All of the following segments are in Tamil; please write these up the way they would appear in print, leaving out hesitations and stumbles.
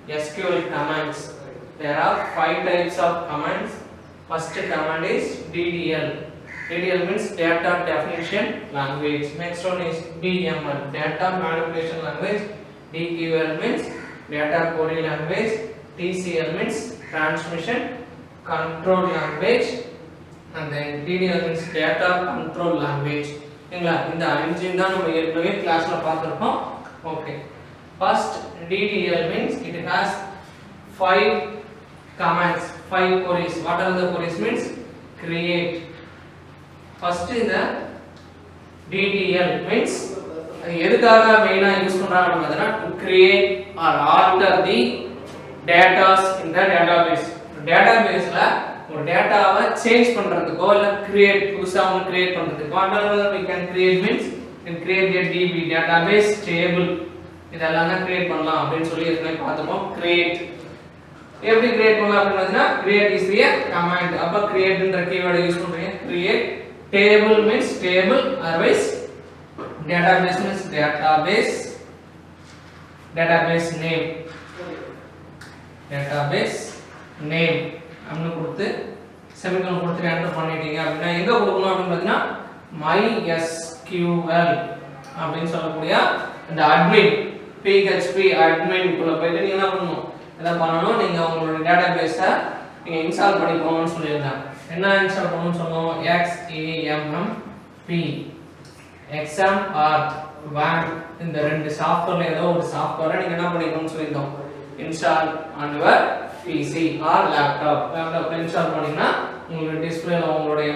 SQL commands. There are 5 types of commands. First command is DDL. DDL means data definition language. Next one is DML, data manipulation language. DQL means data query language. TCL means transmission control language. And then DDL means data control language. இந்த அஞ்சு தான் நம்ம ஏற்கனவே கிளாஸ்ல பார்த்திருக்கோம். Okay. First DDL means it has 5 commands, 5 queries. What are the queries means? Create. First இந்த DDL means எதுக்காக மெயினா யூஸ் பண்றாங்க அப்படினா to create or alter the data in the database. டேட்டாபேஸ்ல ஒரு டேட்டாவை சேஞ்ச் பண்றதுக்கோ இல்ல கிரியேட் புதுசா ஒன்னு create பண்றதுக்கோ whatever we can create means we can create a DB database table இதெல்லாம் தான் கிரியேட் பண்ணலாம் அப்படினு சொல்லி ஏற்கனவே பார்த்தோம். கிரியேட் எப்படி கிரியேட் பண்ணலாம் அப்படினா கிரியேட் இஸ் a command. அப்ப கிரியேட்ன்ற கீவேர்ட் யூஸ் பண்றீங்க. Create table means table, otherwise database means database name, database name அப்படி கொடுத்து செமிகோலன் கொடுத்து என்டர் பண்ணிட்டீங்க அப்படினா எங்க கொடுக்கணும் அப்படினு பார்த்தீங்கன்னா MySQL அப்படினு சொல்லக்கூடிய இந்த அட்மின் PHP admin குள்ள போய்ட்டு நீங்க என்ன பண்ணனும் இத பண்ணனும். நீங்க உங்களோட டேட்டாபேஸை நீங்க இன்ஸ்டால் பண்ணிக்கோங்கன்னு சொல்லிருந்தேன். என்ன இன்ஸ்டால் பண்ணனும்னு சொன்னோம்? XAMPP XAMPP or WAMP இந்த ரெண்டு சாஃப்ட்வேர்ல ஏதோ ஒரு சாஃப்ட்வேரை நீங்க என்ன பண்ணிக்கணும்னு சொல்லிருந்தோம். Install on your PC or laptop install பண்ணீங்கன்னா உங்களோட டிஸ்ப்ளேல உங்களுடைய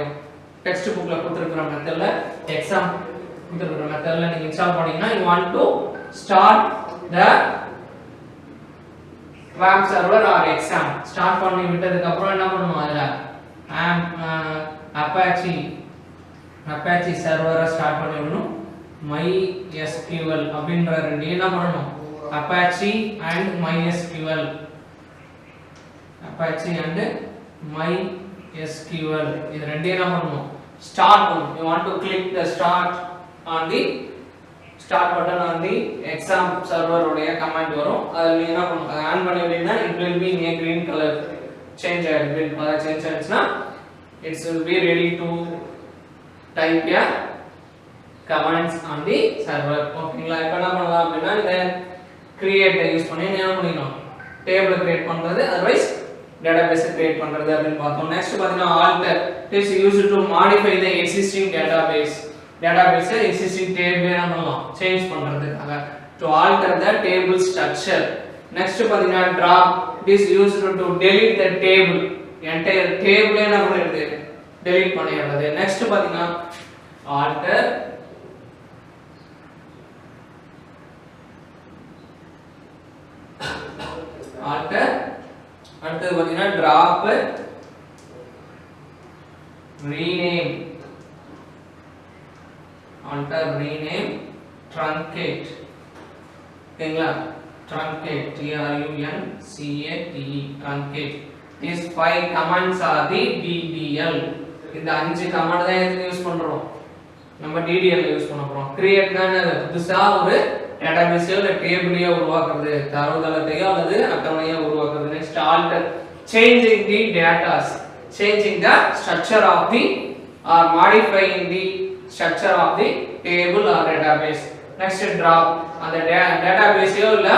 டெக்ஸ்ட் புக்ல கொடுத்திருக்கிற மெத்தட்ல எக்ஸாம் கொடுத்திருக்கிற மெத்தட்ல நீங்க இன்ஸ்டால் பண்ணீங்கன்னா you want to start the WAMP server or exam start பண்ணி விட்டதுக்கு அப்புறம் என்ன பண்ணனும்? அதுல Apache சர்வரை ஸ்டார்ட் பண்ணி விடணும். MySQL அப்படிங்கற ரெண்டையும் என்ன பண்ணனும்? Apache and MySQL இது ரெண்டையும் என்ன பண்ணனும்? ஸ்டார்ட் பண்ணனும். you want to click the start button on the exam server உடைய கமாண்ட் வரும். அதுல நீங்க என்ன பண்ணனும்? ஆன் பண்ணி விட்டீங்கன்னா it will be in a green color change ஆயிடும். அது change ஆயிடுச்சுனா it will be ready to type your commands on the server. ஓகேங்களா? இப்போ என்ன பண்ணலாம் அப்படினா இந்த create யூஸ் பண்ணி என்ன பண்ணனும்? டேபிள் கிரியேட் பண்றது, otherwise database கிரியேட் பண்றது அப்படினு பார்த்தோம். நெக்ஸ்ட் பாத்தீங்கன்னா alter is used to modify the existing database existing table என்ன பண்ணலாம்? சேஞ்ச் பண்றதுக்காக to alter the table structure. Next பாத்தீங்கன்னா drop is used to delete the table entire table என்ன பண்றது? delete பண்ணிடுறது. நெக்ஸ்ட் பாத்தீங்கன்னா alter அடுத்து பாத்தீங்கன்னா drop rename truncate. ஓகேங்களா? truncate truncate. These 5 commands are the DDL. இந்த 5 கமாண்ட் தான் எதுக்கு யூஸ் பண்றோம்? நம்ம DDL யூஸ் பண்ண போறோம். create னா புதுசா ஒரு டேட்டாபேஸ் இல்ல டேபிளையோ உருவாக்குறது, தரவுத்தளத்தையோ அல்லது அட்டவணையோ உருவாக்குறது. Next alter changing the data, changing the structure of the or modifying the structure of the table or database. Next drop அந்த டேட்டாபேஸையோ இல்ல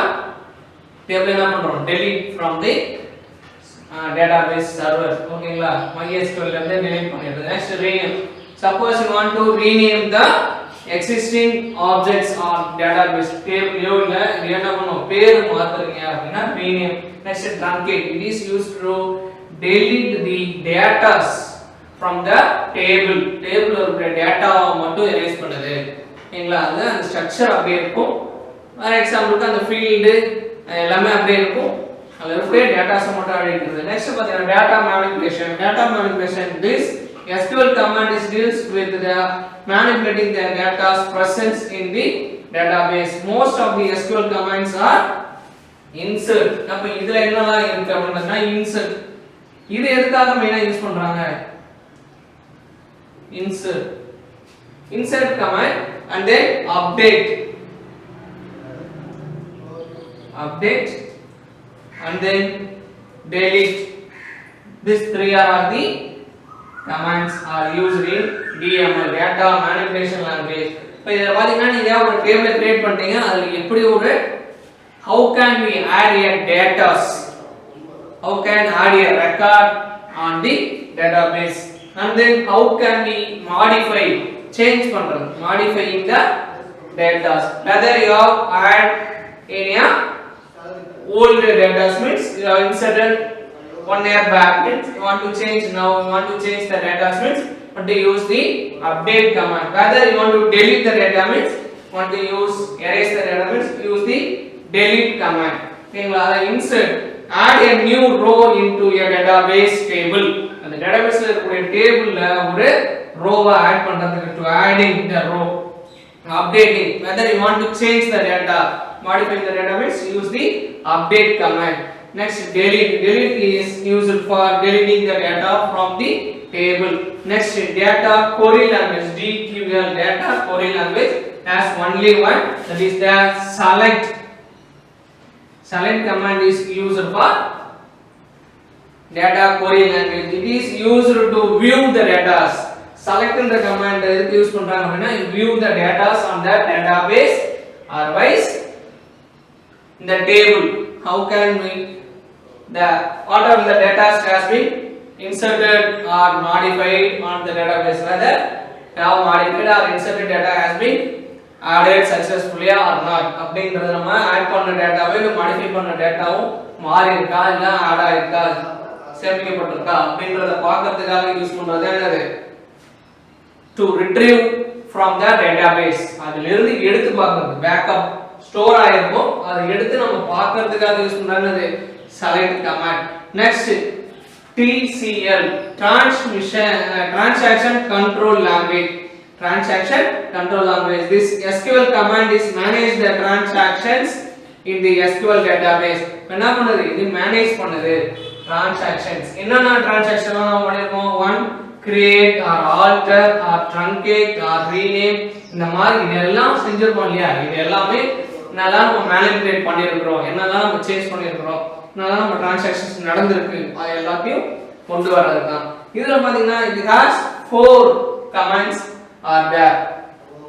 டேபிள் என்ன பண்றோம்? delete from the database server. ஓகேங்களா? MySQL ல இருந்து delete பண்ணிடுறது. Next rename. Suppose you want to rename the existing objects or database table இல்ல இது என்ன பண்ணும்? பேர் மாத்துறீங்க அப்படினா rename. Next truncate. It is used to delete the data from the table இருக்கிற டேட்டாவை மட்டும் erase பண்ணுது. ஓகேங்களா? அது அந்த ஸ்ட்ரக்சர் அப்படியே இருக்கும். ஃபார் எக்ஸாம்பிளுக்கு அந்த ஃபீல்ட் எல்லாமே அப்படியே இருக்கும். அதுல இருக்கிற டேட்டாஸ் மட்டும் அழிக்கிறது. நெக்ஸ்ட் பாத்தீங்கன்னா data manipulation. This SQL command deals with the manipulating the data's presence in the database. Most of the SQL commands are insert. அப்ப இதுல என்னலாம் இருக்கு அப்படினா insert. இது எதுக்காக மெயினா யூஸ் பண்றாங்க? insert command and then update and then delete. These three are the commands are used in DML, data manipulation language. இப்போ இத பாத்தீங்கன்னா நீங்க ஒரு டேபிள் கிரியேட் பண்ணிட்டீங்க. அதுல எப்படி ஒரு how can we add a data, how can add a record on the database, and then how can we modify, change பண்றது, modifying the data, whether you have add in a old data means you have inserted 1 year back, means you want to change, now you want to change the data means want to use the update command, whether you want to delete the data means want to use erase the data means use the delete command. ஓகேங்களா? அத insert, add a new row into a database table. அந்த டேட்டாபேஸ்ல இருக்கக்கூடிய டேபிள்ல ஒரு ரோவை ஆட் பண்றதுக்கு to adding the row, updating, whether you want to change the data, modifying the data means use the update command. Next, delete is used for deleting the data from the table. Next, data query language, DQL, data query language has only one, that is the select. Select command is used for data query language. It is used to view the data. Select the command எதுக்கு யூஸ் பண்றாங்க அப்படினா view the data on the database or otherwise in the table. How can we whatever the data has been inserted or modified on the database, whether have modified or inserted data has been added successfully or not அப்படிங்கறது நம்ம ஆட் பண்ண டேட்டாவை மாடிஃபை பண்ண டேட்டாவும் மாறி இருக்கா இல்ல ஆட் ஆயிருக்கா சேமிக்கப்பட்டிருக்கா அப்படிங்கறத பார்க்கிறதுக்காக யூஸ் பண்றது என்னது to retrieve from the database. அதில இருந்து எடுத்து பார்க்கிறது, பேக்கப் ஸ்டோர் ஆயிருக்கும் அதை எடுத்து நம்ம பார்க்கிறதுக்காக யூஸ் பண்றது select command. Next, TCL, transaction control language. Transaction control language. This SQL command is manage the transactions in the SQL database. என்ன பண்ணுது? இது மேனேஜ் பண்ணுது transactions. என்னென்ன transaction எல்லாம் பண்ணிருக்கோம்? 1 create or alter or truncate or rename, இந்த மாதிரி இதெல்லாம் செஞ்சிருப்போம் இல்லையா? இது எல்லாமே என்னெல்லாம் நம்ம மேனிபுலேட் பண்ணியிருக்கிறோம், என்னெல்லாம் நம்ம சேஞ்ச் பண்ணியிருக்கிறோம், என்னெல்லாம் நம்ம டிரான்சாக்ஷன்ஸ் நடந்திருக்கு, அது எல்லாத்தையும் கொண்டு வரது தான். இதுல பாத்தீங்கன்னா it has 4 commands are there.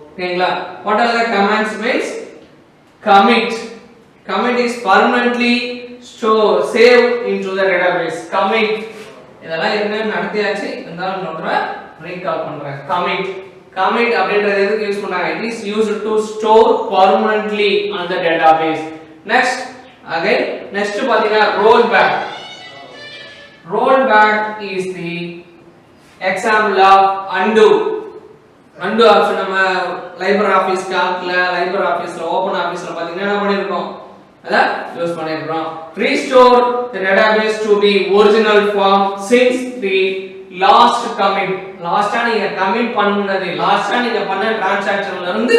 ஓகேங்களா? what are the commands means commit. Commit is permanently store, save into the database. Commit இதெல்லாம் என்ன நடத்தியாச்சு, இருந்தாலும் நான் ரீகால் பண்றேன். commit அப்படின்றது எதுக்கு யூஸ் பண்றாங்க? it is used to store permanently on the database. Next பாத்தீங்கன்னா rollback is the example of undo option. நம்ம லைப்ரரி ஆபீஸ் கால்க்ல, லைப்ரரி ஆபீஸ்ல, ஓபன் ஆபீஸ்ல பாத்தீங்கன்னா என்ன பண்ணிருக்கோம், அத யூஸ் பண்ணிருக்கோம். restore the database to the original form since the last commit. லாஸ்டா நீங்க கமிட் பண்ணது, லாஸ்டா நீங்க பண்ண டிரான்சாக்ஷன்ல இருந்து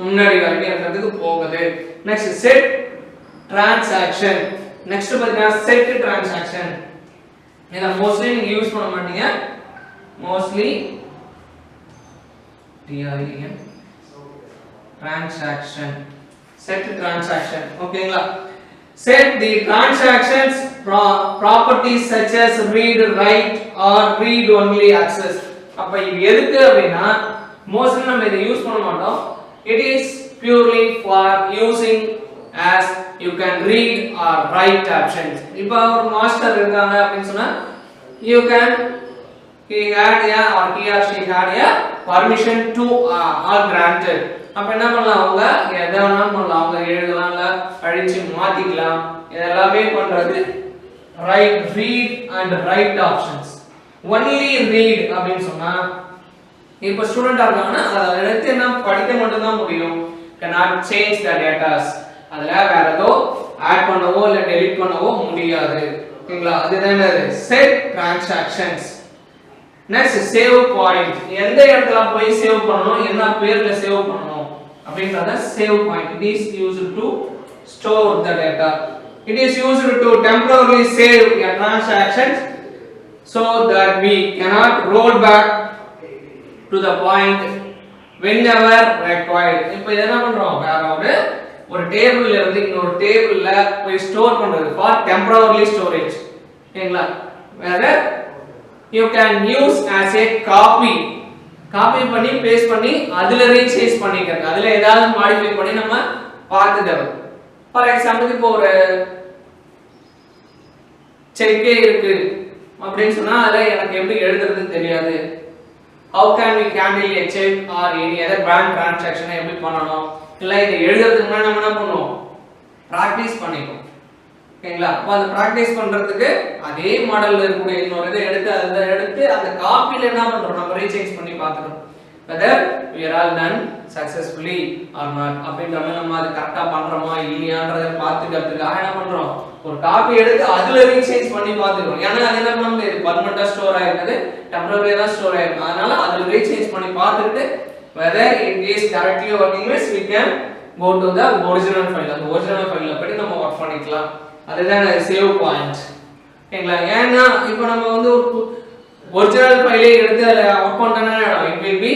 முன்னாடி வரைக்கும் இருக்கிறதுக்கு போகுது. next set transaction. next பாத்தீங்கன்னா set transaction. இத மோஸ்ட்லி நீங்க யூஸ் பண்ண மாட்டீங்க, mostly TRAN transaction, set transaction. ஓகேங்களா? set the transactions properties such as read, write or read only access. அப்ப இது எதுக்கு அப்படினா மோஸ்ட்லி நம்ம இத யூஸ் பண்ண மாட்டோம். it is purely for using as you can read or write options. இப்போ ஒரு மாஸ்டர் இருக்காங்க அப்படினு சொன்னா you can he had a or he or she had a permission to or granted. அப்ப என்ன பண்ணலாம், அவங்க எதை வேணாலும் பண்ணலாம், அவங்க எழுதலாம் இல்ல அழிச்சு மாத்திக்கலாம், இதெல்லாமே பண்றது read and write options. only read அப்படினு சொன்னா இப்போ ஸ்டூடண்டா இருக்காங்கன்னா அத எடுத்து என்ன படிக்க மட்டும் தான் முடியும், cannot change the data. அதுல வேற ஏதோ ஆட் பண்ணவோ இல்ல டெலீட் பண்ணவோ முடியாது. ஓகேங்களா? அதுதான் என்னது set transactions. next save point. எந்த இடத்துல போய் சேவ் பண்ணனும், என்ன பேர்ல சேவ் பண்ணனும் அப்படிங்கறத save point. it is used to store the data. it is used to temporarily save a transaction so that we cannot roll back to the point whenever required. இப்போ என்ன பண்றோம், வேற ஒரு டேபிள்ல இருந்து இன்னொரு டேபிள்ல போய் ஸ்டோர் பண்றது ஃபார் டெம்பரரி ஸ்டோரேஜ் ஓகேங்களா whether you can use as a copy பண்ணி பேஸ்ட் பண்ணி அதுல ரீசைஸ் பண்ணிக்கிறது அதுல ஏதாவது மாடிஃபை பண்ணி நம்ம பார்த்துட்டோம் ஃபார் எக்ஸாம்பிள் இப்போ ஒரு செக்கே இருக்கு அப்படின்னு சொன்னா அதுல எனக்கு எப்படி எழுதுறது தெரியாது how can we handle a check or any other bank transaction எப்படி பண்ணனும் இல்ல இத எழுதுறதுக்கு முன்னாடி நம்ம என்ன பண்ணுவோம் பிராக்டீஸ் பண்ணிப்போம் ஓகேங்களா அப்ப அந்த பிராக்டீஸ் பண்றதுக்கு அதே மாடல்ல இருக்கக்கூடிய இன்னொரு இதை எடுத்து அந்த காப்பில என்ன பண்றோம் நம்ம ரீசேஞ்ச் பண்ணி பார்க்கணும் whether we are all done successfully or not அப்படின்ற மாதிரி நம்ம அது கரெக்ட்டா பண்றோமா இல்லையான்றதை பார்த்துக்கிறதுக்காக என்ன பண்றோம் ஒரு காப்பி எடுத்து அதுல ரீசேஞ்ச் பண்ணி பார்த்துக்கிறோம் ஏன்னா அது என்ன பண்ண முடியாது பர்மனண்டா ஸ்டோர் ஆயிருக்குது டெம்பரரியா தான் ஸ்டோர் ஆயிருக்கு அதனால அதுல ரீசேஞ்ச் பண்ணி பார்த்துட்டு whether it is correctly working means we can go to the original file அந்த original file படி நம்ம வர்க் பண்ணிக்கலாம் அதுதான் சேவ் பாயிண்ட் ஓகேங்களா ஏன்னா இப்போ நம்ம வந்து ஒரு ஒரிஜினல் ஃபைலை எடுத்து அத வர்க் பண்ணனா it will be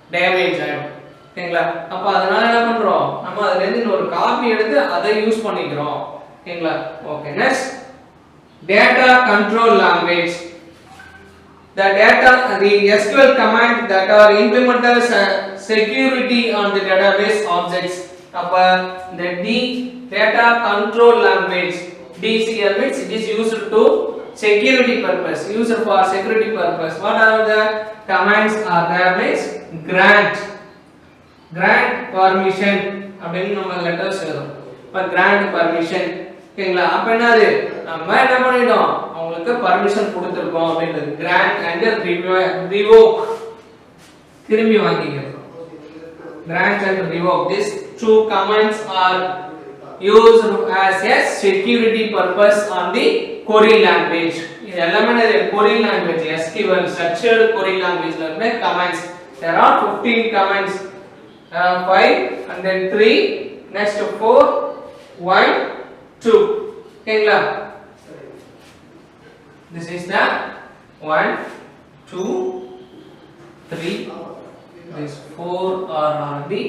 damage ஆயிடும் ஓகேங்களா அப்ப அதனால என்ன பண்றோம் நம்ம அதுல இருந்து ஒரு காப்பி எடுத்து அதை யூஸ் பண்ணிக்கிறோம் ஓகேங்களா okay next data control language the SQL command that are implemented security on the database objects அப்ப the data control language DCL means it is used to security purpose used for security purpose what are the commands are there means grant permission அப்படினு நம்ம லெட்டர்ஸ் எழுதுறோம் இப்ப grant permission ஓகேங்களா அப்ப என்னது நம்ம என்ன பண்ணிட்டோம் அவங்களுக்கு பர்மிஷன் கொடுத்திருக்கோம் அப்படின்றது grant and revoke திரும்பி வாங்கிக்கிறது grant and revoke these two commands are used as a security purpose on the query language இது எல்லாமே query language SQL structured query language ல இருக்க commands there are 15 commands 5 and then 3 next 4 1 2 ஓகேங்களா this is the 1 2 3 this 4 are on the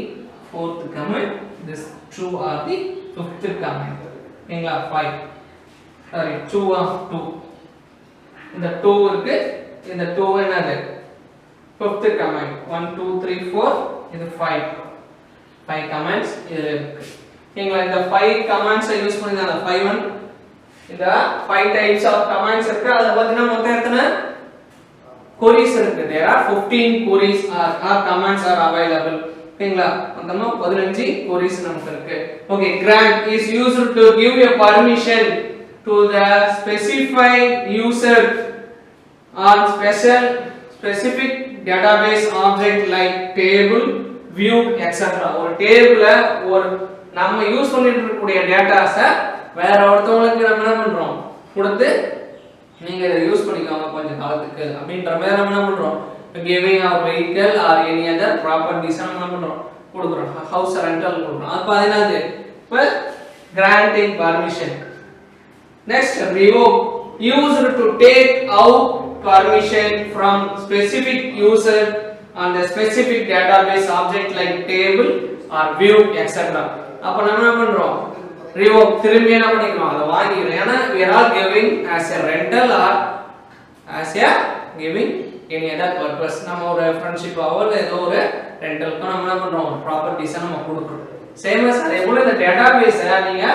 fourth command this 2 are the fifth command ஓகேங்களா 5 sorry 2 of 2 இந்த 2 இருக்கு இந்த 2 என்னது fifth command 1 2 3 4 இது 5 commands இதுல இருக்கு ஓகேங்களா இந்த 5 commands யூஸ் பண்ணி அந்த 5 இந்த 5 types of commands இருக்கு அத பத்தினா மொத்தம் எத்தனை queries இருக்கு there are 15 queries or commands are available ஓகேங்களா மொத்தமா 15 queries நமக்கு இருக்கு okay grant is used to give a permission to the specified user or specific database object like table view etc ஒரு டேபிள்ல ஒரு நம்ம யூஸ் பண்ணிட்டு இருக்கக்கூடிய டேட்டாஸ வேற ஒருத்தவங்களுக்கு நம்ம என்ன பண்றோம் கொடுத்து நீங்க இத யூஸ் பண்ணிக்கோங்க கொஞ்ச காலத்துக்கு அப்படின்ற மாதிரி நம்ம என்ன பண்றோம் giving our vehicle or any other properties நம்ம என்ன பண்றோம் கொடுக்குறோம் house rental கொடுக்குறோம் அப்ப அது என்னது இப்ப granting permission next revoke used to take out permission from specific user on the specific database object like table or view etc அப்ப நம்ம என்ன பண்றோம் revoke திரும்பி என்ன பண்ணிக்கிறோம் அத வாங்கிக்கிறோம் ஏனா we are all giving as a rental or as a giving any other purpose நம்ம ஒரு ஃப்ரெண்ட்ஷிப் ஆவல் ஏதோ ஒரு ரெண்டலுக்கு நம்ம என்ன பண்றோம் ப்ராப்பர்ட்டிஸ் நம்ம கொடுக்கிறோம் சேம் as அதே போல இந்த டேட்டாபேஸ் நீங்க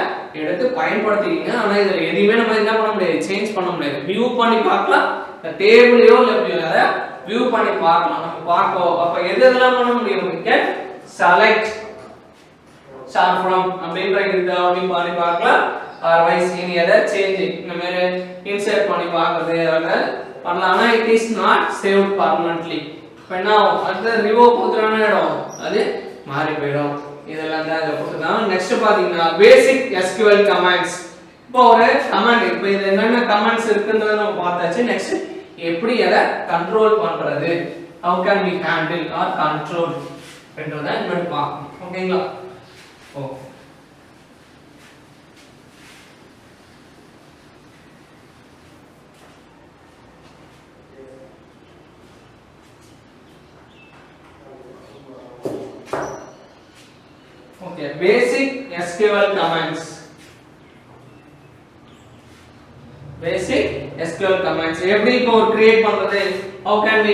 எடுத்து பயன்படுத்திக்கீங்க ஆனா இதுல எதுவுமே நம்ம என்ன பண்ண முடியாது சேஞ்ச் பண்ண முடியாது வியூ பண்ணி பார்க்கலாம் இந்த டேபிளையோ இல்ல அத வியூ பண்ணி பார்க்கலாம் நம்ம பார்ப்போம் அப்ப எதெல்லாம் பண்ண முடியும் we can select start from அப்படின்ற இந்த அப்படி பண்ணி பார்க்கலாம் otherwise any other changing இந்த மாதிரி insert பண்ணி பார்க்கிறது அதெல்லாம் பண்ணலாம் ஆனா it is not saved permanently இப்போ என்ன அது ரிவோக் கொடுத்தறானே இடம் அது மாறி போயிடும் இதெல்லாம் தான் இத கொடுத்துட்டாங்க நெக்ஸ்ட் பாத்தீங்கன்னா பேசிக் SQL கமாண்ட்ஸ் இப்போ ஒரு கமாண்ட் இப்போ இது என்னென்ன கமாண்ட்ஸ் இருக்குன்றத நம்ம பார்த்தாச்சு நெக்ஸ்ட் எப்படி அத கண்ட்ரோல் பண்றது how can we handle or control அப்படின்றத நம்ம பார்ப்போம் ஓகேங்களா okay okay basic SQL commands. Basic SQL commands எப்படி இப்போ create பண்றது? How can we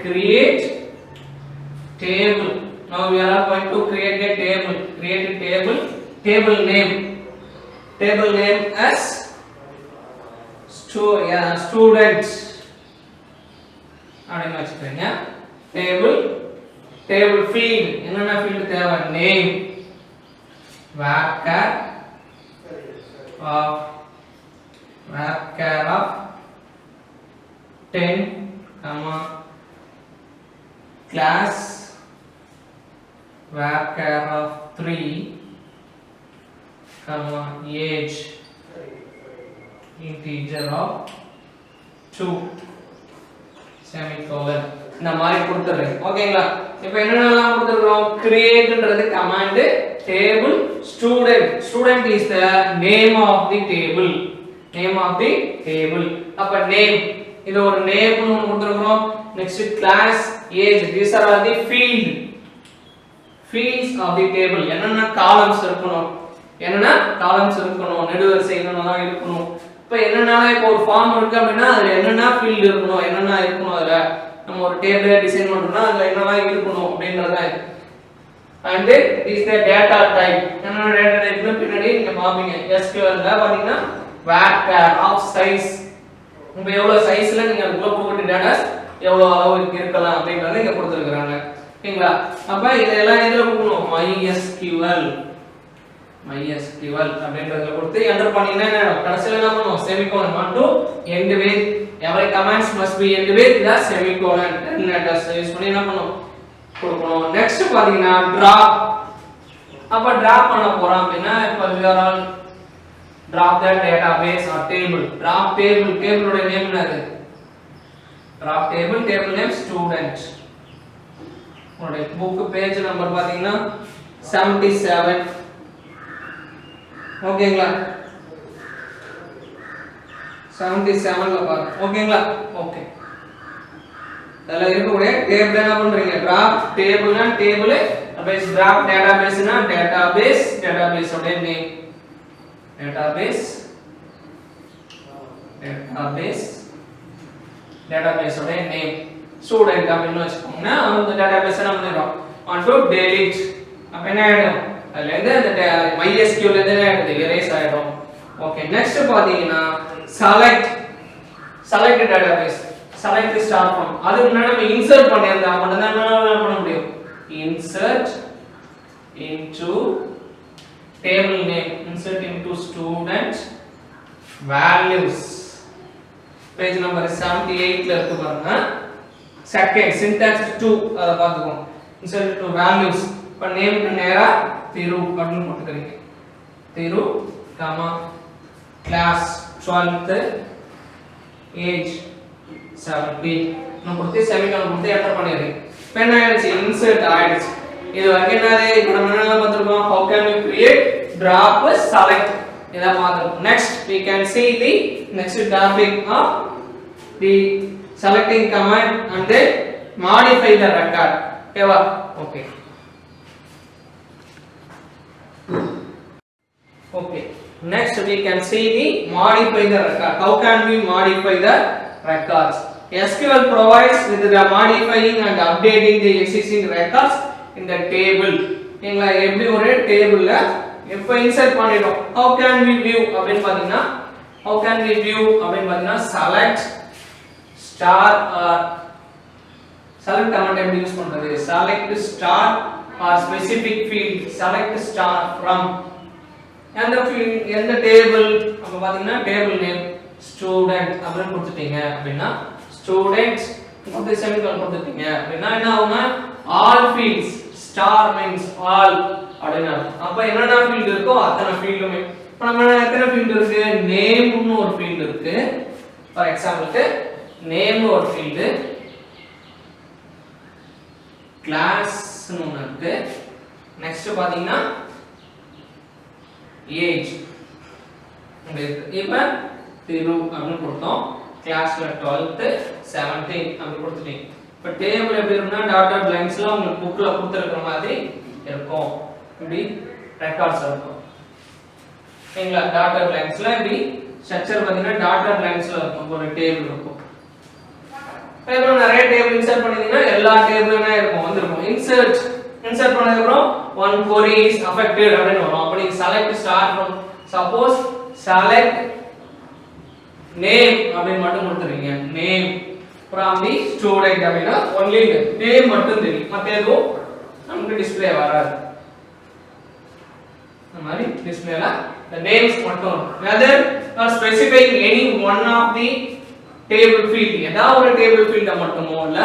create table? Now we are going to create a table. Create a table name as student அப்படினு வச்சுக்கோங்க. table field என்னென்ன field தேவை? name, varchar of 10 class varchar of 3 age integer of 2 semicolon இந்த மாதிரி கொடுத்துறேன். ஓகேங்களா? இப்போ என்னென்னலாம் கொடுத்துறோம்? createன்றது command, table student is the name of the table. அப்ப name இது ஒரு நேம் னு கொடுத்துறோம். next class, age, these are all the fields of the table. என்னென்ன columns இருக்கணும், நெடுவரிசை என்னென்ன இருக்கணும். இப்போ என்னென்னலாம் இப்போ ஒரு ஃபார்ம் இருக்கு அப்படினா அதுல என்னென்ன ஃபீல்ட் இருக்கணும், அதுல நம்ம ஒரு டேபிளை டிசைன் பண்றோம்னா அதுல என்னெல்லாம் இருக்கணும் அப்படிங்கறத. and is the data type. என்னென்ன டேட்டா டைப்னு பின்னாடி நீங்க பாப்பீங்க. SQL ல பாத்தீங்கன்னா varchar of size, உங்க எவ்வளவு சைஸ்ல நீங்க அதுக்குள்ள போட்டு டேட்டா எவ்வளவு அளவு இருக்கலாம் அப்படிங்கறத இங்க கொடுத்திருக்காங்க. ஓகேங்களா? அப்ப இதெல்லாம் எதுல கொடுக்கணும்? MySQL அப்படிங்கறத கொடுத்து என்டர் பண்ணீங்கன்னா கடைசில என்ன பண்ணுவோம்? Semicolon. want to end with every commands must be end with the semicolon. letters use பண்ணி என்ன பண்ணுவோம்? கொடுக்கணும். நெக்ஸ்ட் பாத்தீங்கன்னா drop. அப்ப drop பண்ண போறோம் அப்படினா இப்ப we are all drop the database or table. drop table ஓட நேம் என்னது? drop table name student. உங்களோட புக் பேஜ் நம்பர் பாத்தீங்கன்னா 77. ஓகேங்களா? 77 ல பாருங்க. ஓகேங்களா? ஓகே. அதல இருக்கக்கூடிய டேபிள் என்ன பண்றீங்க? drop table னா டேபிள், அப்ப drop database னா database ஓட நேம். database ஓட நேம் student அப்படினு வச்சுக்கோங்க. அந்த database என்ன பண்ணிரோம்? want to delete. அப்ப என்ன ஆயிடும்? அதுல இருந்து அந்த MySQL ல என்ன ஆயிடுது? erase ஆயிடும். ஓகே. நெக்ஸ்ட் பாத்தீங்கன்னா select database. select start from. அதுக்கு முன்னாடி நம்ம insert பண்ணிருந்தா மட்டும் தான் என்ன பண்ண முடியும்? insert into table name, insert into student values. page number 78 ல இருக்கு பாருங்க. second syntax 2 அத பாத்துக்கோங்க. insert into values. இப்ப நேம் க்கு நேரா திரு அப்படின்னு போட்டுக்கறீங்க. திரு class 12th age 17 நம்ம கொடுத்து செமிகோலன் கொடுத்து என்டர் பண்ணிடுறீங்க. இப்போ என்ன ஆயிடுச்சு? இன்சர்ட் ஆயிடுச்சு. இது வரைக்கும் என்னது? இப்போ நம்ம என்ன பார்த்திருக்கோம்? how can we create, drop, select இத பார்த்திருக்கோம். next we can see the next topic of the selecting command and then modify the record. ஓகேவா? Okay. Okay. Next we can see the modify the record. How can we modify the records? SQL provides with the modifying and updating the existing records in the table. நீங்க எப்படி ஒரு டேபிள்ல எப்ப insert பண்ணிரோம்? How can we view அப்படினு பாத்தீங்கன்னா select star or select command எப்படி யூஸ் பண்றது? select star or specific field, select star from எந்த field, எந்த டேபிள். அப்ப பாத்தீங்கன்னா டேபிள் நேம் ஸ்டூடண்ட் அப்படினு கொடுத்துட்டீங்க அப்படினா ஸ்டூடண்ட்ஸ் கொடுத்து செமிகோலன் கொடுத்துட்டீங்க அப்படினா என்ன ஆகும்னா all fields, star means all அப்படினா அப்ப என்னென்ன ஃபீல்ட் இருக்கோ அத்தனை ஃபீல்டுமே. இப்ப நம்ம எத்தனை ஃபீல்ட் இருக்கு? நேம்னு ஒரு ஃபீல்ட் இருக்கு. ஃபார் எக்ஸாம்பிளுக்கு நேம் ஒரு ஃபீல்ட், கிளாஸ்னு ஒன்னு இருக்கு. நெக்ஸ்ட் பாத்தீங்கன்னா ஏஜ். இப்ப திரு அப்படின்னு கொடுத்தோம். கிளாஸ்ல 12th 17 அப்படி கொடுத்துட்டீங்க. இப்ப டேபிள் எப்படி இருக்குன்னா டாட்டட் லைன்ஸ்ல உங்களுக்கு புக்ல கொடுத்திருக்கிற மாதிரி இருக்கும். இப்படி ரெக்கார்ட்ஸ் இருக்கும். சரிங்களா? டாட்டட் லைன்ஸ்ல இப்படி ஸ்ட்ரக்சர் பாத்தீங்கன்னா டாட்டட் லைன்ஸ்ல இருக்கும். ஒரு டேபிள் இருக்கும். அப்புறம் நிறைய டேபிள் இன்சர்ட் பண்ணிட்டீங்கன்னா எல்லா டேபிளுமே இருக்கும் வந்திருக்கும். இன்சர்ட் பண்ணதுக்கு அப்புறம் one query is affected அப்படினு வரும். அப்ப நீங்க select start from suppose select name அப்படினு மட்டும் கொடுத்துறீங்க. name from the student அப்படினா only name மட்டும் தெரியும். மத்த எதுவும் நமக்கு டிஸ்ப்ளே வராது. இந்த மாதிரி டிஸ்ப்ளேல the names மட்டும் whether or specifying any one of the table field ஏதாவது ஒரு டேபிள் ஃபீல்ட மட்டுமோ இல்ல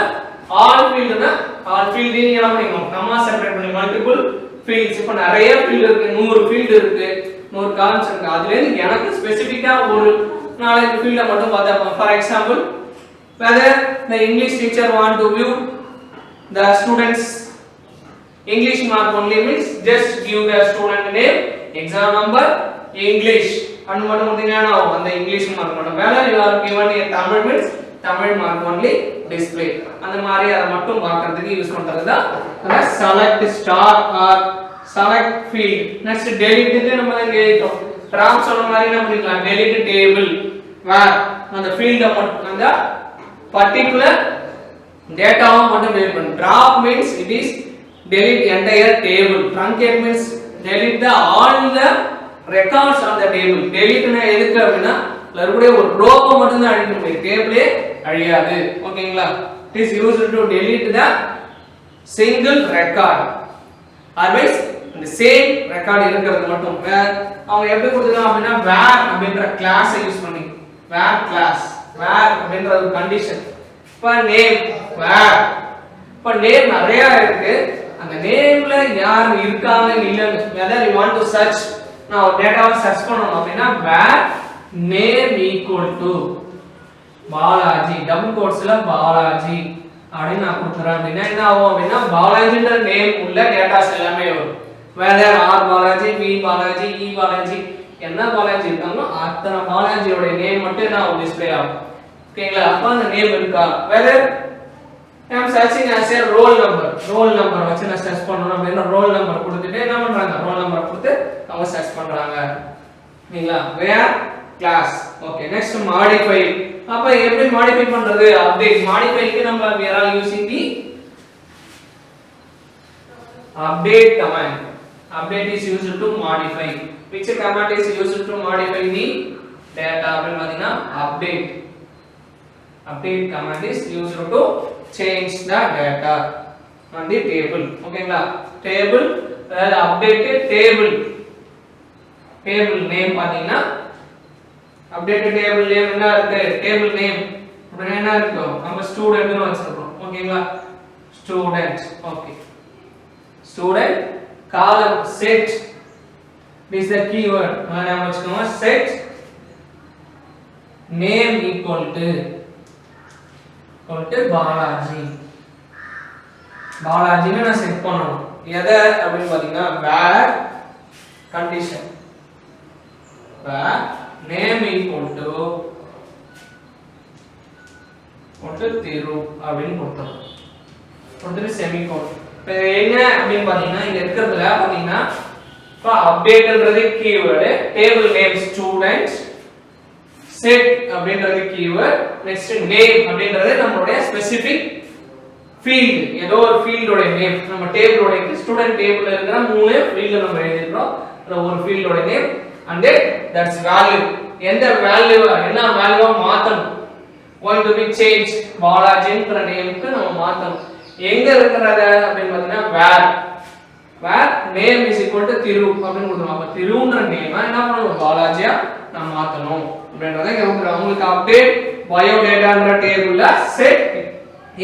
all fieldனா all field நீங்க என்ன பண்ணீங்க கமா செப்பரேட் பண்ணி மல்டிபிள் ஃபீல்ட்ஸ் இப்ப நிறைய ஃபீல்ட் இருக்கு 100 ஃபீல்ட் இருக்கு 100 காலம்ஸ் இருக்கு அதுல இருந்து எனக்கு ஸ்பெசிஃபிக்கா ஒரு 4 ஃபீல்ட மட்டும் பார்த்தா for example whether the English teacher want to view the students English mark only means just give the student name exam number English and மட்டும் கொடுத்தீங்கன்னா அந்த இங்கிலீஷ் மார்க் மட்டும் whether you are given a Tamil means Tamil mark only display அந்த மாதிரி அத மட்டும் பார்க்கிறதுக்கு யூஸ் பண்றது தான் select star or select field next delete க்கு நம்ம இங்க எழுதிட்டோம் ட்ராப் சொன்ன மாதிரி என்ன பண்ணிக்கலாம் delete table where அந்த ஃபீல்ட மட்டும் அந்த பர்టిక్యులர் டேட்டாவை மட்டும் delete பண்ணு drop means it is delete entire table truncate means delete the all the records on the table delete னா எதுக்கு அப்படினா லருடைய ஒரு ரோவை மட்டும் தான் அழிக்க முடியும் டேபிளே அழியாது ஓகேங்களா it is used to delete the single record otherwise the same record இருக்கிறது மட்டும் அவங்க எப்படி கொடுத்துருக்காங்க அப்படினா var அப்படிங்கற கிளாஸ் யூஸ் பண்ணி var class var அப்படிங்கற ஒரு கண்டிஷன் இப்ப நேம் var இப்ப நேம் நிறைய இருக்கு அந்த நேம்ல யார் இருக்காங்க இல்லன்னு whether you want to search நான் ஒரு டேட்டாவை சர்ச் பண்ணனும் அப்படினா var name equal to Balaji double கோட்ஸ்ல பாலாஜி அப்படி நான் கொடுத்துறேன் அப்படினா என்ன ஆகும் அப்படினா பாலாஜின்ற நேம் உள்ள டேட்டாஸ் எல்லாமே வரும் whether r Balaji v Balaji e Balaji என்ன பாலாஜி இருக்காங்களோ அத்தனை பாலாஜியோட நேம் மட்டும் நான் டிஸ்ப்ளே ஆகும் ஓகேங்களா அப்ப அந்த நேம் இருக்கா whether I am searching as a roll number வச்சு நான் சர்ச் பண்ணனும் அப்படினா roll number கொடுத்துட்டு என்ன பண்றாங்க roll number கொடுத்து அவங்க சர்ச் பண்றாங்க ஓகேங்களா where class okay next modify அப்ப எப்படி modify பண்றது update modify க்கு நம்ம we are using the update command update is used to modify which command is used to modify the data அப்படினு பாத்தீங்கன்னா update command is used to change the data on the table ஓகேங்களா table அதாவது update table name பாத்தீங்கன்னா update table name என்ன இருக்கு table name அப்படினா என்ன இருக்கு நம்ம ஸ்டூடண்ட் னு வச்சிருக்கோம் ஓகேங்களா student okay student column set this is the keyword நாம வச்சுக்கோங்க set name equal to Balaji பாலாஜின்னு நான் செட் பண்ணணும் எதை அப்படின்னு பாத்தீங்கன்னா var condition var name equal to திரு அப்படின்னு கொடுத்தோம் கொடுத்துட்டு செமிகோலன் இப்போ என்ன அப்படின்னு பாத்தீங்கன்னா இங்க இருக்கிறதுல பாத்தீங்கன்னா இப்போ அப்டேட்ன்றது keyword table name students set அப்படின்றது கீவேர்ட் நெக்ஸ்ட் நேம் அப்படின்றது நம்மளுடைய ஸ்பெசிபிக் ஃபீல்ட் ஏதோ ஒரு ஃபீல்டோட நேம் நம்ம டேபிளோட ஸ்டூடண்ட் டேபிள்ல இருக்கிற மூணு ஃபீல்ட் நம்ம எழுதிறோம் அதுல ஒரு ஃபீல்டோட நேம் and that's value எந்த வேல்யூ என்ன வேல்யூவா மாத்தணும் going to be changed பாலாஜின்ற நேமுக்கு நம்ம மாத்தணும் எங்க இருக்குறத அப்படினு பாத்தீங்கன்னா var name is equal to திரு அப்படினு கொடுத்தோம் அப்ப திருன்ற நேம் என்ன பண்ணனும் பாலாஜியா நான் மாத்தணும் அப்படின்றத இங்க உங்களுக்கு அப்டேட் பயோடேட்டான்ற டேபிள்ல set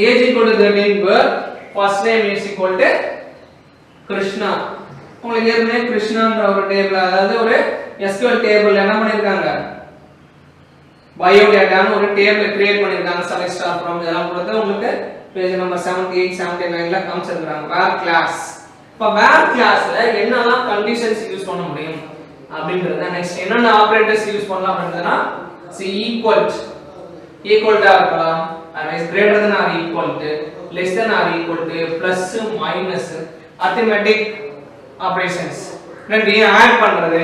age equal to 13 where first name is equal to Krishna உங்களுக்கு ஏற்கனவே கிருஷ்ணான்ற ஒரு டேபிள் அதாவது ஒரு SQL டேபிள் என்ன பண்ணிருக்காங்க பயோடேட்டான்னு ஒரு டேபிள் கிரியேட் பண்ணிருக்காங்க select star from இதெல்லாம் கொடுத்து உங்களுக்கு பேஜ் நம்பர் 78 79ல காமிச்சிருக்காங்க var class இப்ப var classல என்னெல்லாம் கண்டிஷன்ஸ் யூஸ் பண்ண முடியும் அப்படிங்கறத நெக்ஸ்ட் என்னென்ன ஆபரேட்டர்ஸ் யூஸ் பண்ணலாம் அப்படின்றதுனா equal to இருக்கலாம் otherwise greater than or equal to less than or equal to plus minus arithmetic operations ரெண்டையும் ஆட் பண்றது.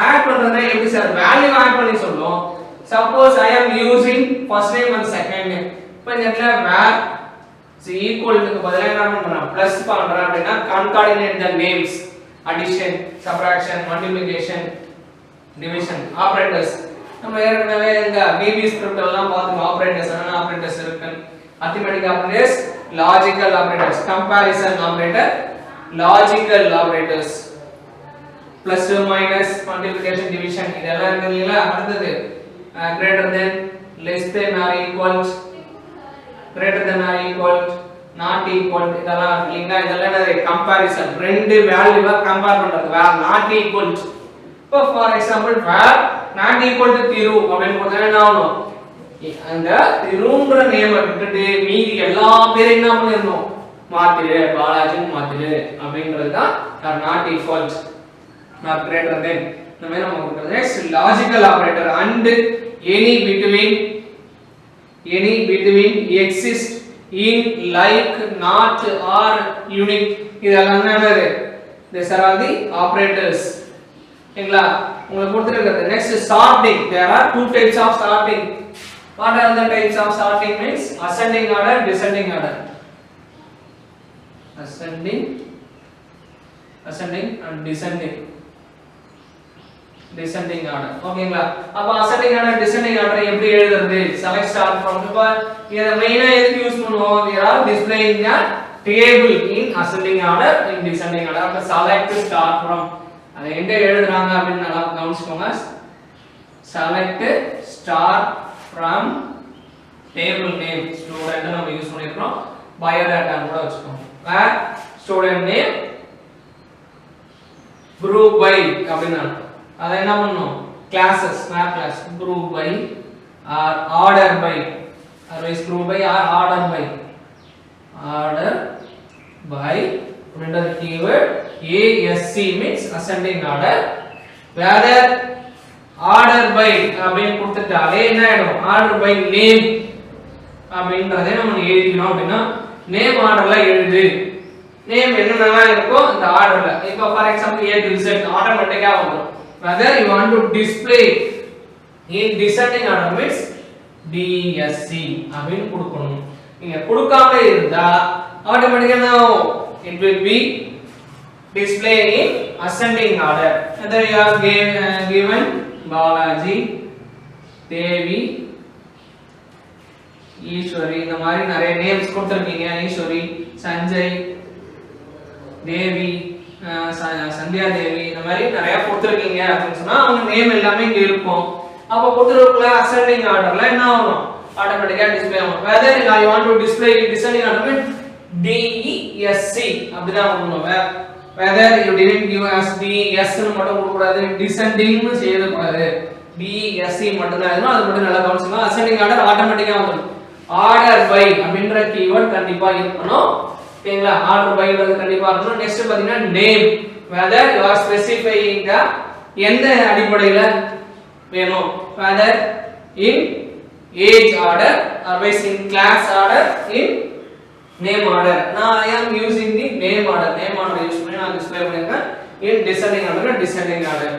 ஆட் பண்றதுனா எப்படி சார்? வேல்யூ ஆட் பண்ணி சொல்றோம். Suppose I am using first name and second name. இப்போ இந்த இடத்துல where is equal க்கு பதிலா என்ன பண்றோம்? பிளஸ் பண்றோம் அப்படினா concatenate the names, addition, subtraction, multiplication, division, operators. நம்ம ஏற்கனவே இந்த VB script எல்லாம் பார்த்தோம். operators என்ன operators இருக்கு? arithmetic operators, logical operators, comparison operator, logical operators, plus minus, multiplication, division இதெல்லாம் இருக்கு இல்லையா? அடுத்தது greater than, less than or equal, greater than or equal, not equal இதெல்லாம் இல்லையா? இதெல்லாம் என்னது? comparison. ரெண்டு வேல்யூவை கம்பேர் பண்றது. where not equal. இப்போ for example where not equal to திரு அப்படினு போட்டா என்ன ஆகும்? அந்த திருன்ற நேம் விட்டுட்டு மீதி எல்லா பேரையும் என்ன பண்ணிரணும்? மாத்திடு, பாலாஜின்னு மாத்திடு அப்படிங்கிறது தான் not equal, not greater than. இந்த மாதிரி நம்ம கொடுக்கிறது. next logical operator and any between exist in, like, not, or, unique இதெல்லாம் என்னது? these are all the operators. சரிங்களா? உங்களுக்கு கொடுத்திருக்கிறது. next sorting. there are two types of sorting. what are the types of sorting? means ascending order, descending order. ascending and descending order. ஓகேங்களா? அப்ப ascending order, descending order எப்படி எழுதுறது? select start from. இப்ப இத மெயினா எதுக்கு யூஸ் பண்ணுவோம்? we are displaying the table in ascending order, in descending order. அப்ப select start from அதை எங்க எழுதுறாங்க அப்படின்னு நல்லா கவனிச்சுக்கோங்க. select start from table name student நம்ம யூஸ் பண்ணிருக்கோம். biodata கூட வச்சுக்கோங்க. where student name group by அப்படினா அதை என்ன பண்ணனும்? classes, map class, group by or order by, otherwise group by or order by under the keyword ASC means ascending order. whether order by அப்படினு கொடுத்துட்டாலே என்ன ஆயிடும்? order by name அப்படின்றதை நம்ம எழுதிக்கணும். அப்படினா நேம் ஆர்டர்ல எழுது. நேம் என்னென்னலாம் இருக்கோ அந்த ஆர்டர்ல. இப்போ for example A to Z ஆட்டோமேட்டிக்கா வந்துரும். whether you want to display in descending order means DSC அப்படினு கொடுக்கணும். நீங்க கொடுக்காம இருந்தா ஆட்டோமேட்டிக்கா it will be displayed in ascending order. whether you have given Balaji, Devi, Eswari இந்த மாதிரி நிறைய நேம்ஸ் கொடுத்திருக்கீங்க. ஈஸ்வரி, சஞ்சய், தேவி, சந்தியா தேவி இந்த மாதிரி நிறைய கொடுத்திருக்கீங்க அப்படின்னு சொன்னா அவங்க நேம் எல்லாமே இங்க இருக்கும். அப்ப கொடுத்திருக்கல ascending orderல என்ன ஆகும்? ஆட்டோமேட்டிக்கா டிஸ்ப்ளே ஆகும். whether you want to display in descending order DESC அப்படிதான் கொடுக்கணும். whether you didn't give as DES னு மட்டும் கொடுக்க கூடாது, descending னு செய்ய கூடாது. DESC மட்டும் தான் எழுதணும். அது மட்டும் நல்லா கவனிச்சுக்கோங்க. ascending order ஆட்டோமேட்டிக்கா வந்துரும். order by அப்படிங்கற கீவேர்ட் கண்டிப்பா இருக்கணும். ஓகேங்களா? order by வந்து கண்டிப்பா இருக்கணும். நெக்ஸ்ட் பாத்தீங்கன்னா name. whether you are specifying the எந்த அடிப்படையில வேணும்? whether in age order, otherwise in class order, in name order. நான் I am using the name order. name order use பண்ணி நான் டிஸ்ப்ளே பண்ணிருக்கேன். in descending order, descending order.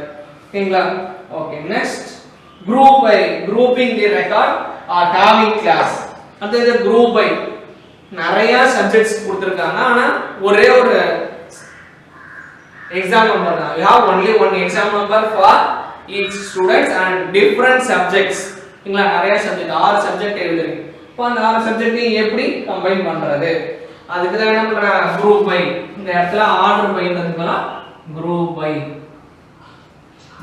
ஓகேங்களா? Okay. Next group by, grouping the record or having class. அடுத்து group by நிறைய சப்ஜெக்ட்ஸ் கொடுத்திருக்காங்க. ஆனா ஒரே ஒரு exam number தான். you have only one exam number for each students and different subjects. நீங்களா நிறைய சப்ஜெக்ட் 6 சப்ஜெக்ட் எழுதுறீங்க. இப்போ அந்த 6 சப்ஜெக்ட்டையும் எப்படி கம்பைன் பண்றது? அதுக்கு தான் என்ன பண்றாங்க? group by. இந்த இடத்துல order byன்றதுக்கு பதிலா group by.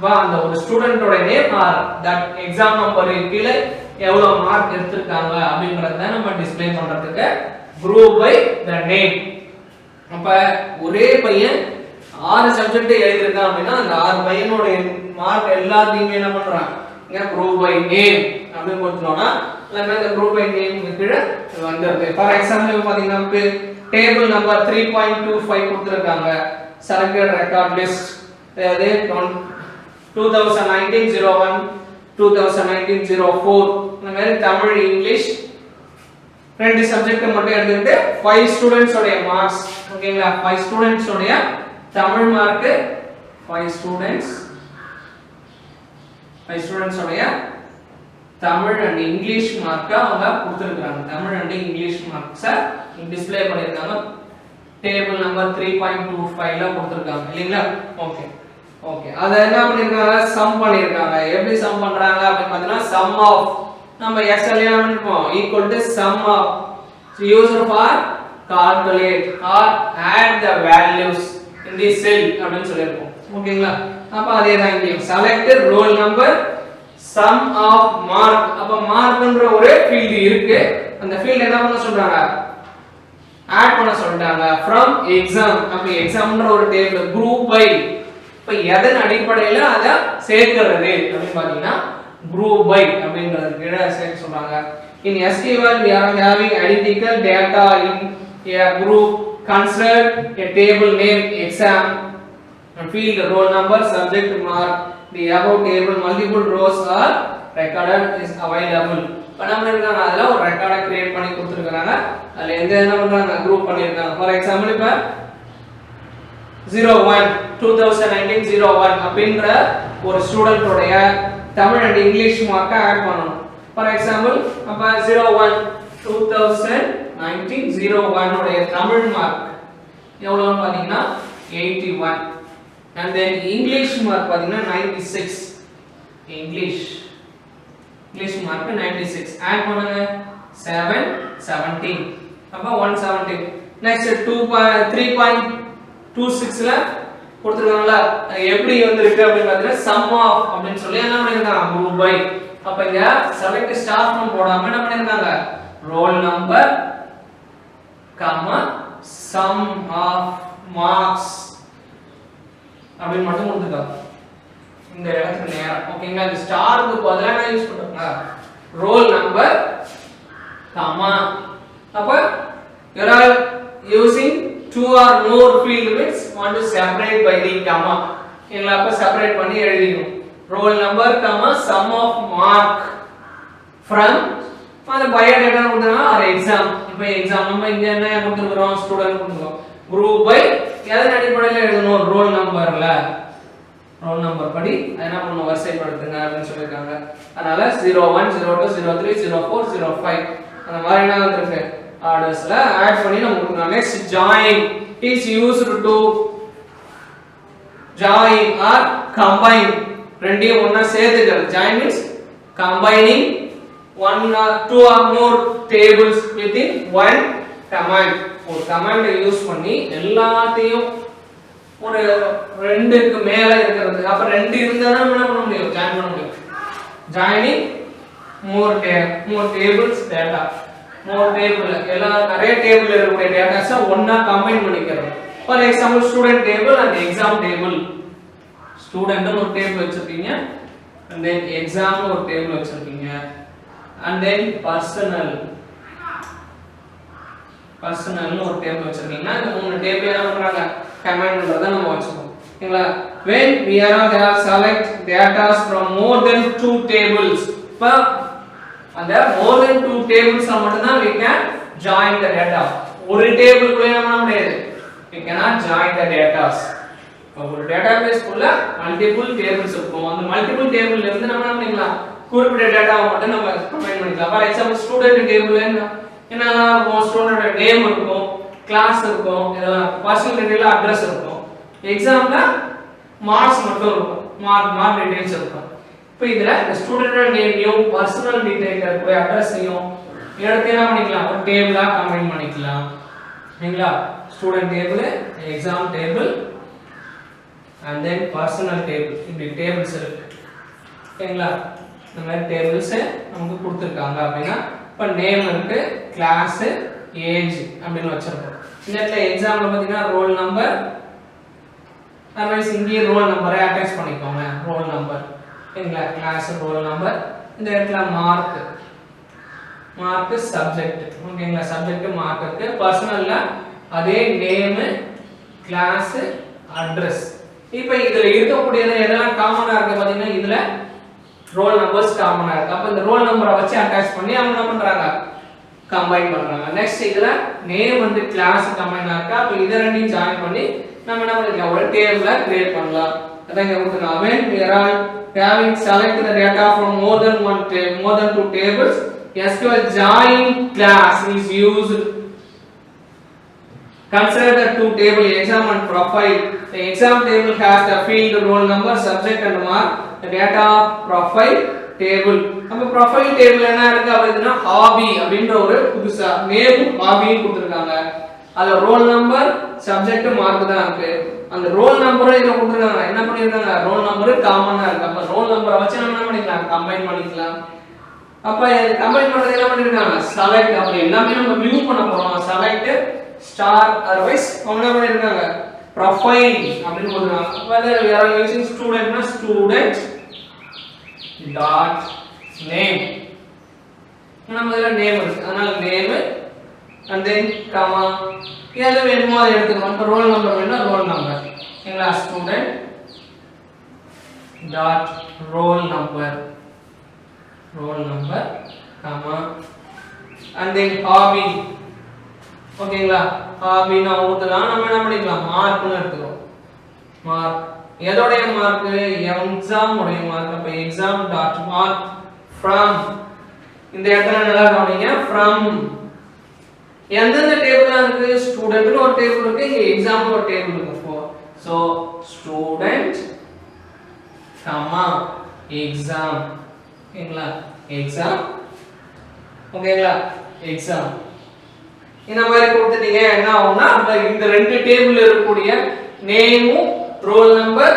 வா அந்த ஒரு ஸ்டூடண்டோட name or that exam number கீழ எவ்வளவு மார்க் எடுத்துட்டாங்க அப்படிங்கறத நம்ம டிஸ்ப்ளே பண்றதுக்கு group by the name. அப்ப ஒரே பையன் 6 சப்ஜெக்ட் எழுதிருக்கான் அப்படினா அந்த 6 பையனோட மார்க் எல்லாத்தையும் என்ன பண்றான்? இங்க group by name அப்படி போட்டுனோம்னா நம்ம இந்த group by name கீழ வந்துருது. ஃபார் எக்ஸாம்பிள் பாத்தீங்கன்னா டேபிள் நம்பர் 3.25 கொடுத்திருக்காங்க. செலக்டட் ரெக்கார்ட் லிஸ்ட் அதாவது 2019-01 2019-04 இந்த மாதிரி தமிழ் இங்கிலீஷ் ரெண்டு சப்ஜெக்ட் மட்டும் எடுத்துட்டு 5 ஸ்டூடண்ட்ஸ் உடைய மார்க்ஸ். ஓகேங்களா? 5 ஸ்டூடண்ட்ஸ் உடைய தமிழ் மார்க் 5 students உடைய தமிழ் and இங்கிலீஷ் மார்க்க அவங்க கொடுத்திருக்காங்க. Tamil and English marks display பண்ணிருக்காங்க. டேபிள் நம்பர் 3.25 ல கொடுத்திருக்காங்க இல்லீங்களா? ஓகே அத என்ன பண்ணிருக்காங்க, சம் பண்ணிருக்காங்க. எப்படி சம் பண்றாங்க அப்படி பார்த்தீங்கன்னா sum of நம்ம x ல என்ன பண்ணிருப்போம் equal to sum of used for calculate or add the values in the cell அப்படினு சொல்லிருப்போம். ஓகேங்களா? அப்ப அதே தான் இங்க select roll number sum of mark. அப்ப மார்க்ன்ற ஒரு ஃபீல்ட் இருக்கு. அந்த ஃபீல்ட் என்ன பண்ண சொல்றாங்க, ஆட் பண்ண சொல்றாங்க from exam. அப்ப எக்ஸாம்ன்ற ஒரு டேபிள் group by இப்ப எதன் அடிப்படையில அத சேர்க்கிறது அப்படி பாத்தீங்கன்னா group by அப்படிங்கறது கீழ சேர்க்க சொல்றாங்க. in SQL we are having identical data in a group. Consider a table name exam, field roll number, subject mark. The above table multiple rows are recorded is available. நம்ம இருக்காங்க அதுல ஒரு ரெக்கார்ட கிரியேட் பண்ணி கொடுத்திருக்காங்க. அதுல எந்த என்ன பண்றாங்க குரூப் பண்ணிருக்காங்க. ஃபார் எக்ஸாம்பிள் இப்ப 01 2019 01 அப்படிங்கற ஒரு ஸ்டூடண்ட் உடைய தமிழ் and இங்கிலீஷ் மார்க்க ஆட் பண்ணனும். ஃபார் எக்ஸாம்பிள் அப்ப 01 2019 01 உடைய தமிழ் மார்க் எவ்வளவுன்னு பாத்தீங்கன்னா 81 and then English mark பாத்தீங்கன்னா 96. English mark 96 ஆட் பண்ணுங்க 7 17 அப்ப 117. next 3.26 ல கொடுத்திருக்காங்கல எப்படி வந்திருக்கு அப்படி பார்த்தீங்கன்னா sum of அப்படினு சொல்லி என்ன பண்ணிருக்காங்க group by. அப்ப இங்க select star from போடாம என்ன பண்ணிருக்காங்க roll number sum of marks அப்படி மட்டும் கொடுத்துருக்காங்க இந்த இடத்துக்கு நேரா. ஓகேங்களா? இந்த ஸ்டாருக்கு பதிலா என்ன யூஸ் பண்றாங்க roll number comma. அப்ப you are using two or more field which want to separate by the comma. ஓகேங்களா? அப்ப செப்பரேட் பண்ணி எழுதிக்கணும் roll number sum of mark from அந்த பயோடேட்டா கொடுத்தா or exam. இப்போ exam நம்ம இங்க என்ன கொடுத்திருக்கோம் ஸ்டூடண்ட் கொடுத்திருக்கோம். group by எதன் அடிப்படையில் எழுதணும் roll numberல ரோல் நம்பர் படி என்ன பண்ணனும் வரிசைப்படுத்துங்க அப்படினு சொல்லிருக்காங்க. அதனால 01 02 03 04 05 அந்த மாதிரி என்ன வந்திருக்கு ஆர்டர்ஸ்ல ஆட் பண்ணி நம்ம கொடுக்கணும். Next join is used to join or combine. ரெண்டையும் ஒண்ணா சேர்த்துக்கிறது. join means combining one or two or more tables within one command. ஒரு கமாண்ட் யூஸ் பண்ணி எல்லாத்தையும் ஒரு ரெண்டுக்கு மேல இருக்குது. அப்ப ரெண்டு இருந்தா நம்ம என்ன பண்ண முடியும் ஜாயின் பண்ண முடியும். Joining more tables data. more table எல்லா நிறைய டேபிள் இருக்கக்கூடிய டேட்டாஸை ஒண்ணா கம்பைன் பண்ணிக்கிறது. For example student table and exam table. ஸ்டூடண்ட்னு ஒரு டேபிள் வச்சிருக்கீங்க and then exam ஒரு டேபிள் வச்சிருக்கீங்க and then personal ஒரு டேபிள் வச்சிருக்கீங்கன்னா இந்த மூணு டேபிள் என்ன பண்றாங்க கமாண்ட்ன்றத நம்ம வச்சுக்கோம். ஓகேங்களா? when we are select data from more than two tables. இப்ப அந்த more than two tables மட்டும் தான் we can join the data. ஒரு டேபிள் குள்ள என்ன பண்ண முடியாது we cannot join the data. ஒரு டேட்டாபேஸ் குள்ள மல்டிபிள் டேபிள்ஸ் இருக்கும். அந்த மல்டிபிள் டேபிள்ல இருந்து நம்ம என்ன பண்ணிக்கலாம் குறிப்பிட்ட டேட்டாவை மட்டும் நம்ம கம்பைன் பண்ணிக்கலாம். ஃபார் எக்ஸாம்பிள் ஸ்டூடண்ட் டேபிள்ல என்னெல்லாம் இருக்கும் ஸ்டூடண்டோட நேம் இருக்கும், கிளாஸ் இருக்கும், இதெல்லாம் பர்சனல் டீடைல் அட்ரஸ் இருக்கும். எக்ஸாம்ல மார்க்ஸ் மட்டும் இருக்கும், மார்க் டீடைல்ஸ் இருக்கும். இப்போ இதுல இந்த ஸ்டூடண்டோட நேமையும் பர்சனல் டீடைல் இருக்கிற அட்ரஸையும் எடுத்து என்ன பண்ணிக்கலாம் ஒரு டேபிளா கம்பைன் பண்ணிக்கலாம். சரிங்களா? Student table, exam table and then personal table. இப்படி டேபிள்ஸ் இருக்கு. ஓகேங்களா? இந்த மாதிரி டேபிள்ஸ் நமக்கு கொடுத்திருக்காங்க அப்படினா இப்ப நேம் இருக்கு, கிளாஸ், ஏஜ் அப்படினு வச்சிருக்கோம். இந்த இடத்துல எக்ஸாம்ல பாத்தீங்கன்னா ரோல் நம்பர் அதர்வைஸ் இங்கே ரோல் நம்பரை அட்டாச் பண்ணிக்கோங்க. ரோல் நம்பர் ஓகேங்களா? Class roll number. இந்த இடத்துல மார்க் சப்ஜெக்ட். ஓகேங்களா? சப்ஜெக்ட் மார்க் இருக்கு. பர்சனல்ல அதே நேம், கிளாஸ், அட்ரஸ். இப்போ இதுல இருக்கக்கூடியது எதெல்லாம் காமனா இருக்கு பாத்தீங்கன்னா இதுல ரோல் நம்பர்ஸ் காமனா இருக்கு. அப்ப இந்த ரோல் நம்பரை வச்சு அட்டாச் பண்ணி அவங்க என்ன பண்றாங்க கம்பைன் பண்றாங்க. நெக்ஸ்ட் இதுல நேம் வந்து கிளாஸ் கம்பைன் ஆக்கா. அப்ப இத ரெண்டையும் ஜாயின் பண்ணி நம்ம என்ன பண்ணிக்கலாம் ஒரு டேபிள கிரியேட் பண்ணலாம். அதான் இங்க கொடுத்திருக்காங்க when we are having select the data from more than two tables SQL join class is used. Consider the two table exam and profile. The exam table has the field roll number subject and mark. The data profile table. நம்ம profile table என்ன இருக்கு அப்படினா hobby அப்படிங்கற ஒரு புதுசா நேம் hobby கொடுத்திருக்காங்க. அதுல roll number subject mark தான் இருக்கு. அந்த roll number இங்க கொடுத்திருக்காங்க. என்ன பண்ணிருக்காங்க? roll number காமனா இருக்கு. அப்ப roll number வச்சு நம்ம என்ன பண்ணிக்கலாம்? கம்பைன் பண்ணிக்கலாம். அப்ப கம்பைன் பண்றது என்ன பண்ணிருக்காங்க? select அப்படி எல்லாமே நம்ம வியூ பண்ண போறோம். select star otherwise என்ன பண்ணிருக்காங்க? profile அப்படினு போடுறாங்க. whether we are using student na student dot name நம்ம இதுல நேம் இருக்கு. அதனால நேம் and then comma எது வேணுமோ அதை எடுத்துக்கலாம். இப்ப roll number வேணும்னா roll number சரிங்களா? student dot roll number comma and then hobby ஓகேங்களா? hobby னா ஊத்தலாம். நம்ம என்ன பண்ணிக்கலாம்? மார்க்னு எடுத்துறோம். மார்க் எதோடைய மார்க்? எக்ஸாம் உடைய மார்க். அப்ப exam dot mark from இந்த இடத்துல நல்லா கவனிங்க. from எந்தெந்த டேபிள்ல இருக்கு? ஸ்டூடண்ட்னு ஒரு டேபிள் இருக்கு, இங்க எக்ஸாம்னு ஒரு டேபிள் இருக்கு. சோ ஸ்டூடண்ட் கமா எக்ஸாம் ஓகேங்களா? எக்ஸாம் ஓகேங்களா? எக்ஸாம் இந்த மாதிரி கொடுத்துட்டீங்க என்ன ஆகும்னா இந்த ரெண்டு டேபிள்ல இருக்கக்கூடிய நேமும் ரோல் நம்பர்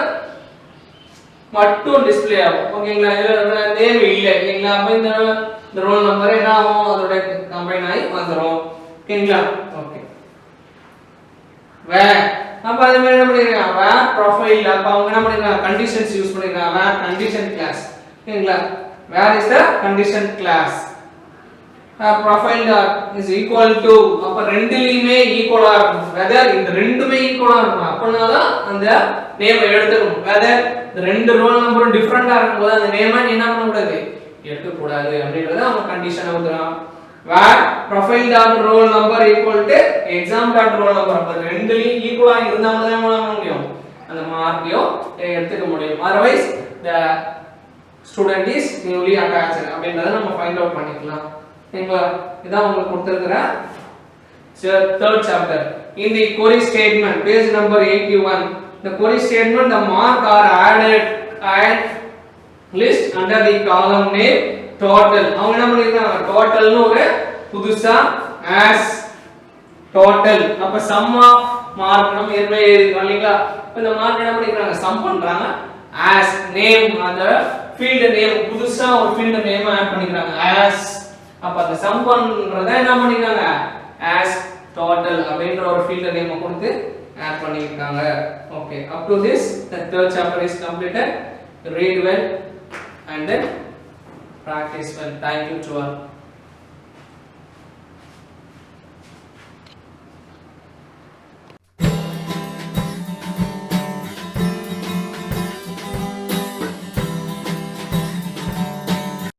மட்டும் டிஸ்ப்ளே ஆகும். ஓகேங்களா? இதுல நேம் இல்ல இல்லைங்களா? அப்ப இந்த ரோல் நம்பர் என்ன ஆகும்? அதோட கம்பைன் ஆகி வந்துரும். ஓகேங்களா? ஓகே வேர் அப்ப அதே மாதிரி என்ன பண்ணிருக்காங்க? Where profile. அப்ப அவங்க என்ன பண்ணிருக்காங்க? கண்டிஷன்ஸ் யூஸ் பண்ணிருக்காங்க. Where condition class. ஓகேங்களா? Where is the condition class. profile dot is equal to அப்ப ரெண்டுலயுமே ஈக்குவலா இருக்கும். whether இந்த ரெண்டுமே ஈக்குவலா இருக்கும் அப்பனாதான் அந்த நேம் எடுத்துக்கணும். whether இந்த ரெண்டு ரோல் நம்பரும் டிஃபரண்டா இருக்கும்போது அந்த நேமை என்ன பண்ண கூடாது? எடுக்க கூடாது அப்படிங்கறத அவங்க கண்டிஷன் கொடுக்கறாங்க. where profile dot roll number equal to exam dot roll number அப்ப ரெண்டுலயும் ஈக்குவலா இருந்தா மட்டும் தான் பண்ண முடியும். அந்த மார்க்கையோ எடுத்துக்க முடியும். otherwise the student is newly attached அப்படிங்கறத நம்ம ஃபைண்ட் அவுட் பண்ணிக்கலாம். சரிங்களா? இதான் உங்களுக்கு கொடுத்திருக்கிற third chapter. In the query statement page number 81 the query statement the mark are added and list under the column name total. அவங்க என்ன பண்ணிருக்காங்க? totalனு ஒரு புதுசா as total. அப்ப sum of mark நம்ம ஏற்கனவே எழுதிருக்கோம். இந்த மார்க் என்ன பண்ணிருக்காங்க? sum பண்றாங்க. as name அந்த field name புதுசா ஒரு field name ஆட் பண்ணிருக்காங்க. as அப்ப அந்த sum பண்றத என்ன பண்ணிருக்காங்க? as total அப்படிங்கற ஒரு field name கொடுத்து ஆட் பண்ணிருக்காங்க. okay up to this the third chapter is completed. Read well and then practice well. Thank you to all.